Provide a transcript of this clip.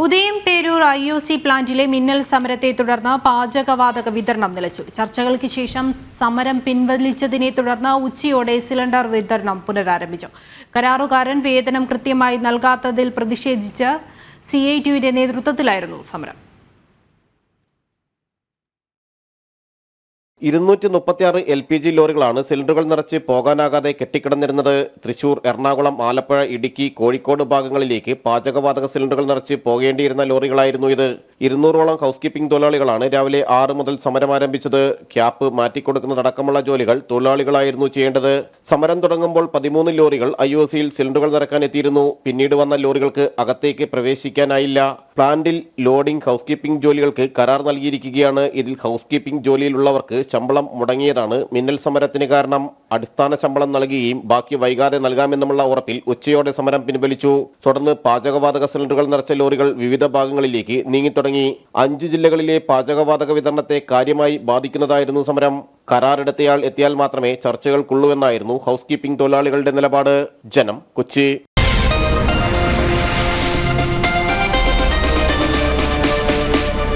ഉദയം പേരൂർ IOC പ്ലാന്റിലെ മിന്നൽ സമരത്തെ തുടർന്ന് പാചകവാതക വിതരണം നിലച്ചു. ചർച്ചകൾക്ക് ശേഷം സമരം പിൻവലിച്ചതിനെ തുടർന്ന് ഉച്ചയോടെ സിലിണ്ടർ വിതരണം പുനരാരംഭിച്ചു. കരാറുകാരൻ വേതനം കൃത്യമായി നൽകാത്തതിൽ പ്രതിഷേധിച്ച് CITUവിന്റെ നേതൃത്വത്തിലായിരുന്നു സമരം. 236 LPG ലോറികളാണ് സിലിണ്ടറുകൾ നിറച്ച് പോകാനാകാതെ കെട്ടിക്കിടന്നിരുന്നത്. തൃശൂർ, എറണാകുളം, ആലപ്പുഴ, ഇടുക്കി, കോഴിക്കോട് ഭാഗങ്ങളിലേക്ക് പാചകവാതക സിലിണ്ടറുകൾ നിറച്ച് പോകേണ്ടിയിരുന്ന ലോറികളായിരുന്നു ഇത്. 200ഓളം ഹൗസ് കീപ്പിംഗ് തൊഴിലാളികളാണ് രാവിലെ 6 മുതൽ സമരം ആരംഭിച്ചത്. ക്യാപ്പ് മാറ്റിക്കൊടുക്കുന്നതടക്കമുള്ള ജോലികൾ തൊഴിലാളികളായിരുന്നു ചെയ്യേണ്ടത്. സമരം തുടങ്ങുമ്പോൾ 13 ലോറികൾ IOCയിൽ സിലിണ്ടറുകൾ നിറക്കാൻ എത്തിയിരുന്നു. പിന്നീട് വന്ന ലോറികൾക്ക് അകത്തേക്ക് പ്രവേശിക്കാനായില്ല. പ്ലാന്റിൽ ലോഡിംഗ്, ഹൗസ് കീപ്പിംഗ് ജോലികൾക്ക് കരാർ നൽകിയിരിക്കുകയാണ്. ഇതിൽ ഹൗസ് കീപ്പിംഗ് ജോലിയിലുള്ളവർക്ക് ശമ്പളം മുടങ്ങിയതാണ് മിന്നൽ സമരത്തിന് കാരണം. അടിസ്ഥാന ശമ്പളം നൽകുകയും ബാക്കി വൈകാതെ നൽകാമെന്നുമുള്ള ഉറപ്പിൽ ഉച്ചയോടെ സമരം പിൻവലിച്ചു. തുടർന്ന് പാചകവാതക സിലിണ്ടറുകൾ നിറച്ച ലോറികൾ വിവിധ ഭാഗങ്ങളിലേക്ക് നീങ്ങിത്തുടങ്ങി. 5 ജില്ലകളിലെ പാചകവാതക വിതരണത്തെ കാര്യമായി ബാധിക്കുന്നതായിരുന്നു സമരം. കരാറെടുത്തയാൾ എത്തിയാൽ മാത്രമേ ചർച്ചകൾക്കുള്ളൂവെന്നായിരുന്നു ഹൗസ് കീപ്പിംഗ് തൊഴിലാളികളുടെ നിലപാട്. ജനം, കൊച്ചി.